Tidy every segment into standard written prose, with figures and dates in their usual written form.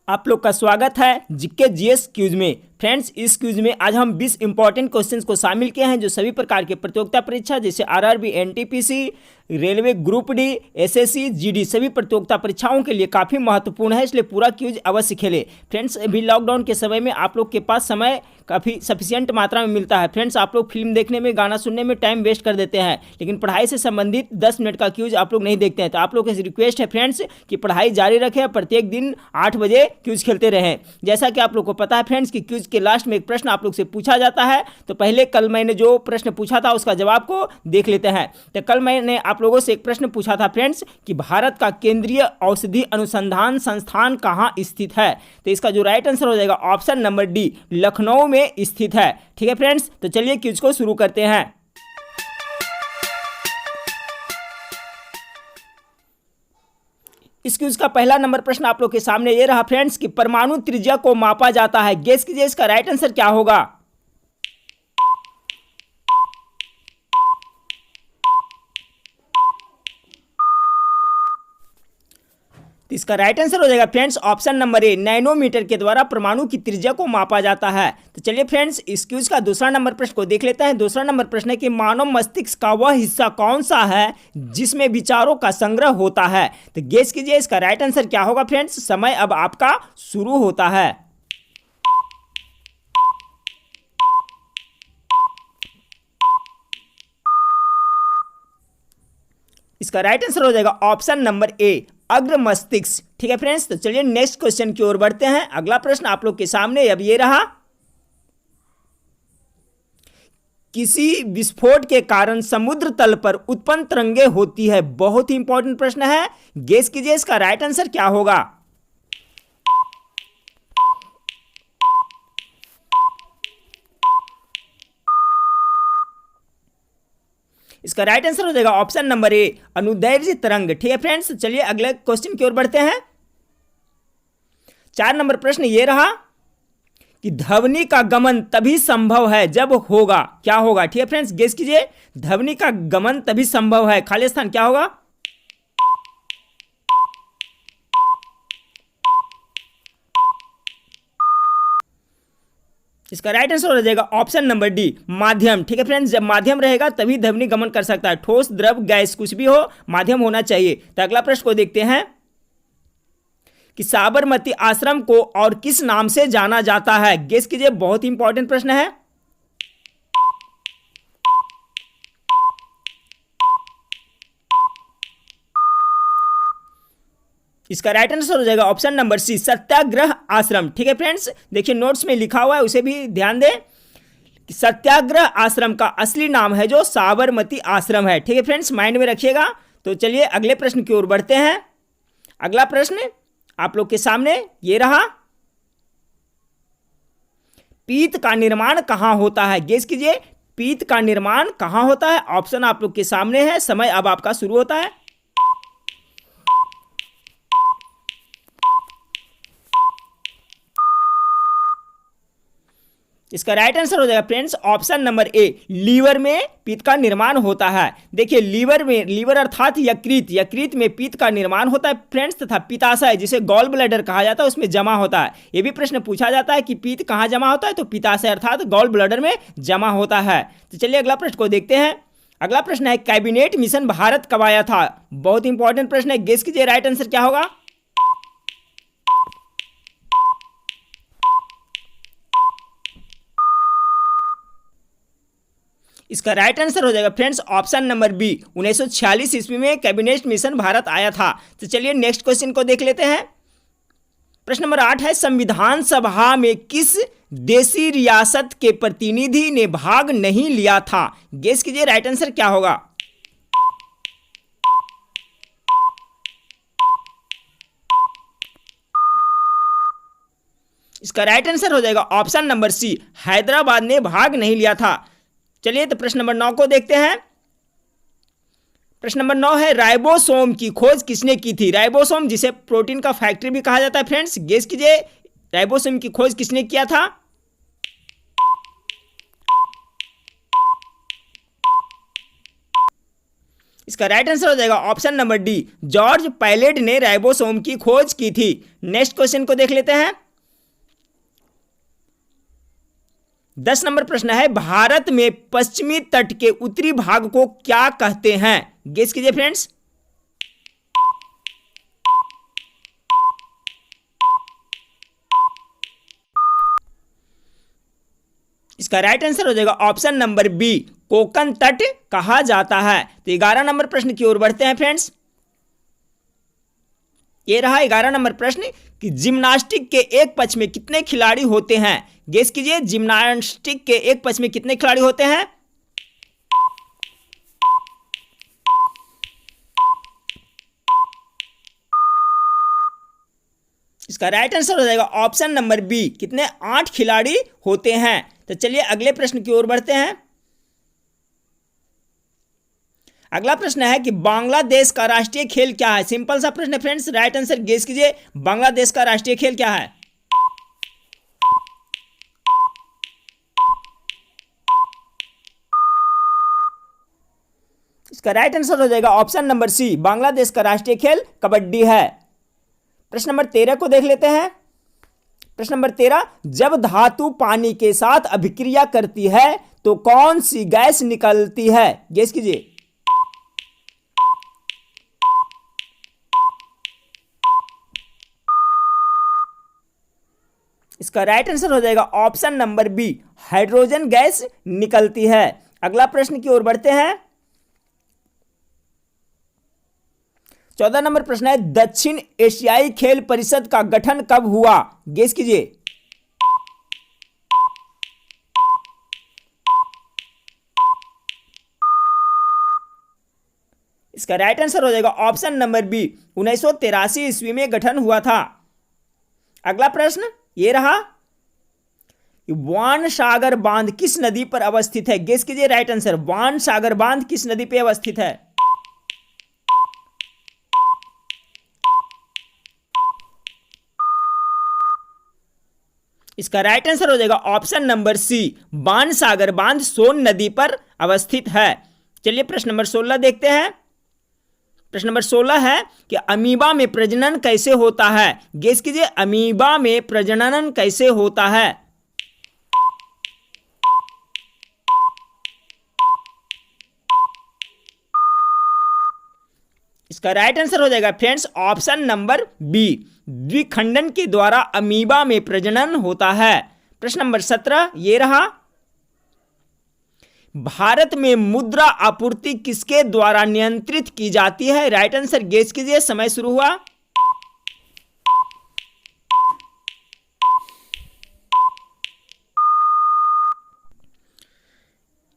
आप लोग का स्वागत है जीके जीएस क्यूज में। फ्रेंड्स, इस क्यूज में आज हम 20 इंपॉर्टेंट क्वेश्चंस को शामिल किए हैं जो सभी प्रकार के प्रतियोगिता परीक्षा जैसे RRB, NTPC, railway group D, SSC, GD सभी प्रतियोगिता परीक्षाओं के लिए काफ़ी महत्वपूर्ण है, इसलिए पूरा क्यूज अवश्य खेले। फ्रेंड्स, अभी लॉकडाउन के समय में आप लोग के पास समय काफ़ी सफिशियंट मात्रा में मिलता है। फ्रेंड्स, आप लोग फिल्म देखने में, गाना सुनने में टाइम वेस्ट कर देते हैं, लेकिन पढ़ाई से संबंधित 10 मिनट का क्यूज आप लोग नहीं देखते हैं। तो आप लोग की रिक्वेस्ट है फ्रेंड्स कि पढ़ाई जारी रखें, प्रत्येक दिन 8 बजे क्यूज खेलते रहें। जैसा कि आप लोग को पता है फ्रेंड्स कि क्यूज के लास्ट में एक प्रश्न आप लोग से पूछा जाता है, तो पहले कल मैंने जो प्रश्न पूछा था उसका जवाब को देख लेते हैं। तो कल मैंने आप लोगों से एक प्रश्न पूछा था फ्रेंड्स कि भारत का केंद्रीय औषधि अनुसंधान संस्थान कहाँ स्थित है। तो इसका जो राइट आंसर हो जाएगा ऑप्शन नंबर डी, लखनऊ में स्थित है। ठीक है फ्रेंड्स, तो चलिए क्यूज को शुरू करते हैं। इस क्यूज का पहला नंबर प्रश्न आप लोग के सामने ये रहा फ्रेंड्स कि परमाणु त्रिज्या को मापा जाता है। गेस कीजिए इसका राइट आंसर क्या होगा। इसका राइट आंसर हो जाएगा friends option number A, nanometer के द्वारा परमाणु की त्रिज्या को मापा जाता है। तो चलिए फ्रेंड्स, इस क्यूज का दूसरा नंबर प्रश्न को देख लेते हैं। दूसरा नंबर प्रश्न है कि मानव मस्तिष्क का वह हिस्सा कौन सा है जिसमें विचारों का संग्रह होता है। तो गेस कीजिए इसका राइट आंसर क्या होगा फ्रेंड्स। समय अब आपका शुरू होता है। इसका राइट आंसर हो जाएगा ऑप्शन नंबर ए, अग्र मस्तिष्क। ठीक है फ्रेंड्स, तो चलिए नेक्स्ट क्वेश्चन की ओर बढ़ते हैं। अगला प्रश्न आप लोग के सामने अब ये रहा, किसी विस्फोट के कारण समुद्र तल पर उत्पन्न तरंगे होती है। बहुत ही इंपॉर्टेंट प्रश्न है, गेस कीजिए इसका राइट आंसर क्या होगा। इसका राइट आंसर हो जाएगा ऑप्शन नंबर ए, अनुदैर्ध्य तरंग। ठीक है फ्रेंड्स, चलिए अगले क्वेश्चन की ओर बढ़ते हैं। 4 नंबर प्रश्न ये रहा कि ध्वनि का गमन तभी संभव है जब होगा, क्या होगा। ठीक है फ्रेंड्स, गेस कीजिए ध्वनि का गमन तभी संभव है, खाली स्थान क्या होगा। इसका राइट आंसर हो जाएगा ऑप्शन नंबर डी, माध्यम। ठीक है फ्रेंड्स, जब माध्यम रहेगा तभी ध्वनि गमन कर सकता है। ठोस, द्रव, गैस कुछ भी हो, माध्यम होना चाहिए। तो अगला प्रश्न को देखते हैं कि साबरमती आश्रम को और किस नाम से जाना जाता है। गेस कीजिए, बहुत ही इंपॉर्टेंट प्रश्न है। इसका राइट आंसर हो जाएगा ऑप्शन नंबर सी, सत्याग्रह आश्रम। ठीक है फ्रेंड्स, देखिए नोट्स में लिखा हुआ है, उसे भी ध्यान दें कि सत्याग्रह आश्रम का असली नाम है जो साबरमती आश्रम है। ठीक है फ्रेंड्स, माइंड में रखिएगा। तो चलिए अगले प्रश्न की ओर बढ़ते हैं। अगला प्रश्न आप लोग के सामने ये रहा, पीत का निर्माण कहां होता है। गेस कीजिए पीत का निर्माण कहां होता है। ऑप्शन आप लोग के सामने है, समय अब आपका शुरू होता है। इसका राइट आंसर हो जाएगा friends option number A, liver में पीत का निर्माण होता है। देखिए लीवर में, लीवर अर्थात यकृत, यकृत में पीत का निर्माण होता है फ्रेंड्स, तथा पित्ताशय जिसे गॉल ब्लैडर कहा जाता है उसमें जमा होता है। यह भी प्रश्न पूछा जाता है कि पीत कहाँ जमा होता है, तो पित्ताशय अर्थात गॉल ब्लैडर में जमा होता है। तो चलिए अगला प्रश्न को देखते हैं। अगला प्रश्न है कैबिनेट मिशन भारत कब आया था। बहुत इंपॉर्टेंट प्रश्न है, गेस कीजिए राइट आंसर क्या होगा। इसका राइट आंसर हो जाएगा फ्रेंड्स ऑप्शन नंबर बी, 1946 ईस्वी में कैबिनेट मिशन भारत आया था। तो चलिए नेक्स्ट क्वेश्चन को देख लेते हैं। प्रश्न नंबर 8 है, संविधान सभा में किस देशी रियासत के प्रतिनिधि ने भाग नहीं लिया था। गेस कीजिए राइट आंसर क्या होगा। इसका राइट आंसर हो जाएगा ऑप्शन नंबर सी, हैदराबाद ने भाग नहीं लिया था। चलिए तो प्रश्न नंबर 9 को देखते हैं। प्रश्न नंबर 9 है, राइबोसोम की खोज किसने की थी। राइबोसोम जिसे प्रोटीन का फैक्ट्री भी कहा जाता है फ्रेंड्स, गेस कीजिए राइबोसोम की खोज किसने किया था। इसका राइट आंसर हो जाएगा option number D, George pilot ने राइबोसोम की खोज की थी। नेक्स्ट क्वेश्चन को देख लेते हैं। 10 नंबर प्रश्न है, भारत में पश्चिमी तट के उत्तरी भाग को क्या कहते हैं? गेस कीजिए फ्रेंड्स। इसका राइट आंसर हो जाएगा ऑप्शन नंबर बी, कोकण तट कहा जाता है। तो 11 नंबर प्रश्न की ओर बढ़ते हैं फ्रेंड्स। ये रहा 11 नंबर प्रश्न कि जिम्नास्टिक के एक पक्ष में कितने खिलाड़ी होते हैं? गेस कीजिए, जिम्नास्टिक के एक पक्ष में कितने खिलाड़ी होते हैं? इसका राइट आंसर हो जाएगा ऑप्शन नंबर बी, कितने? 8 खिलाड़ी होते हैं। तो चलिए अगले प्रश्न की ओर बढ़ते हैं। अगला प्रश्न है कि बांग्लादेश का राष्ट्रीय खेल क्या है? सिंपल सा प्रश्न है फ्रेंड्स, राइट आंसर गेस कीजिए, बांग्लादेश का राष्ट्रीय खेल क्या है? इसका राइट आंसर हो जाएगा ऑप्शन नंबर सी, बांग्लादेश का राष्ट्रीय खेल कबड्डी है। प्रश्न नंबर 13 को देख लेते हैं। प्रश्न नंबर 13, जब धातु पानी के साथ अभिक्रिया करती है तो कौन सी गैस निकलती है? गेस कीजिए। इसका राइट आंसर हो जाएगा option number B, hydrogen gas निकलती है। अगला प्रश्न की ओर बढ़ते हैं। 14 नंबर प्रश्न है, दक्षिण एशियाई खेल परिषद का गठन कब हुआ? गेस कीजिए। इसका राइट आंसर हो जाएगा ऑप्शन नंबर बी, 1983 ईस्वी में गठन हुआ था। अगला प्रश्न ये रहा, वान सागर बांध किस नदी पर अवस्थित है? गेस कीजिए राइट आंसर, वान सागर बांध किस नदी पर अवस्थित है? इसका राइट आंसर हो जाएगा ऑप्शन नंबर सी, बाण सागर बांध सोन नदी पर अवस्थित है। चलिए प्रश्न नंबर 16 देखते हैं। प्रश्न नंबर 16 है कि अमीबा में प्रजनन कैसे होता है? गेस कीजिए, अमीबा में प्रजनन कैसे होता है? इसका राइट आंसर हो जाएगा फ्रेंड्स ऑप्शन नंबर बी, द्विखंडन के द्वारा अमीबा में प्रजनन होता है। प्रश्न नंबर 17 ये रहा, भारत में मुद्रा आपूर्ति किसके द्वारा नियंत्रित की जाती है? राइट आंसर गेस कीजिए, समय शुरू हुआ।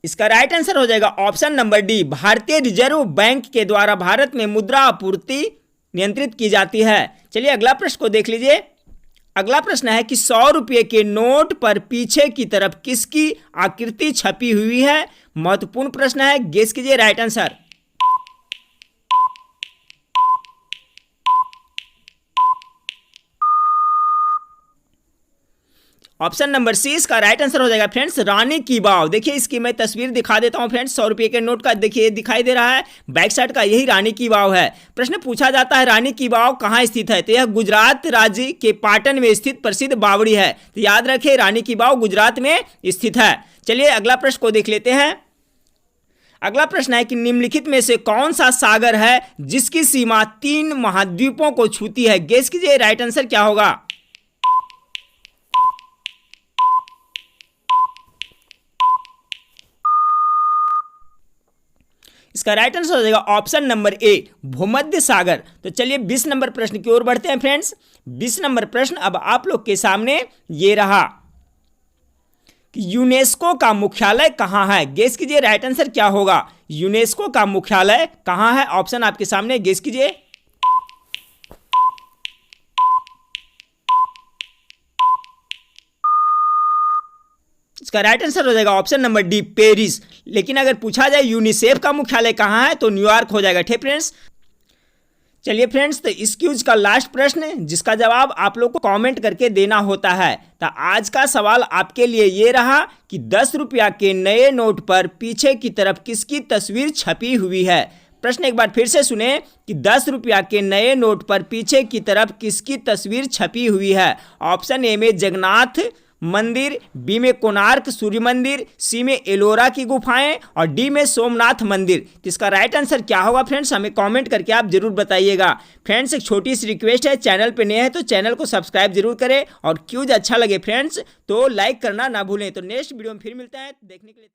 इसका राइट आंसर हो जाएगा ऑप्शन नंबर डी, भारतीय रिजर्व बैंक के द्वारा भारत में मुद्रा आपूर्ति नियंत्रित की जाती है। चलिए अगला प्रश्न को देख लीजिए। अगला प्रश्न है कि 100 रुपये के नोट पर पीछे की तरफ किसकी आकृति छपी हुई है? महत्वपूर्ण प्रश्न है, गेस कीजिए right answer. Option number C इसका राइट आंसर हो जाएगा फ्रेंड्स, रानी की वाव। देखिए इसकी मैं तस्वीर दिखा देता हूं फ्रेंड्स, 100 रुपये के नोट का देखिए दिखाई दे रहा है, बैक साइड का यही रानी की वाव है। प्रश्न पूछा जाता है रानी की वाव कहां स्थित है? तो यह गुजरात राज्य के पाटन में स्थित प्रसिद्ध बावड़ी है। तो याद रखें रानी की वाव गुजरात में स्थित है। चलिए अगला प्रश्न को देख लेते हैं। अगला प्रश्न है कि निम्नलिखित में से कौन सा सागर है जिसकी सीमा 3 महाद्वीपों को छूती है? गेस कीजिए राइट आंसर क्या होगा? इसका राइट आंसर हो जाएगा ऑप्शन नंबर ए, भूमध्य सागर। तो चलिए 20 नंबर प्रश्न की ओर बढ़ते हैं फ्रेंड्स। 20 नंबर प्रश्न अब आप लोग के सामने ये रहा कि यूनेस्को का मुख्यालय कहां है? गेस कीजिए राइट आंसर क्या होगा? यूनेस्को का मुख्यालय कहां है? ऑप्शन आपके सामने, गेस कीजिए। इसका राइट आंसर हो जाएगा ऑप्शन नंबर डी, पेरिस। लेकिन अगर पूछा जाए यूनिसेफ का मुख्यालय कहां है तो न्यूयॉर्क हो जाएगा। ठीक फ्रेंड्स, चलिए फ्रेंड्स, तो इस क्विज का लास्ट प्रश्न जिसका जवाब आप लोग को कमेंट करके देना होता है। तो आज का सवाल आपके लिए ये रहा कि 10 रुपया के नए नोट पर पीछे की तरफ किसकी तस्वीर छपी हुई है? प्रश्न एक बार फिर से सुने कि 10 रुपया के नए नोट पर पीछे की तरफ किसकी तस्वीर छपी हुई है। ऑप्शन ए में जगन्नाथ मंदिर, बी में कोणार्क सूर्य मंदिर, सी में एलोरा की गुफाएं और डी में सोमनाथ मंदिर। तो इसका राइट आंसर क्या होगा फ्रेंड्स, हमें कमेंट करके आप जरूर बताइएगा। फ्रेंड्स एक छोटी सी रिक्वेस्ट है, चैनल पे नए हैं तो चैनल को सब्सक्राइब जरूर करें और क्यूज अच्छा लगे फ्रेंड्स तो लाइक करना ना भूलें। तो नेक्स्ट वीडियो में फिर मिलते हैं, देखने के लिए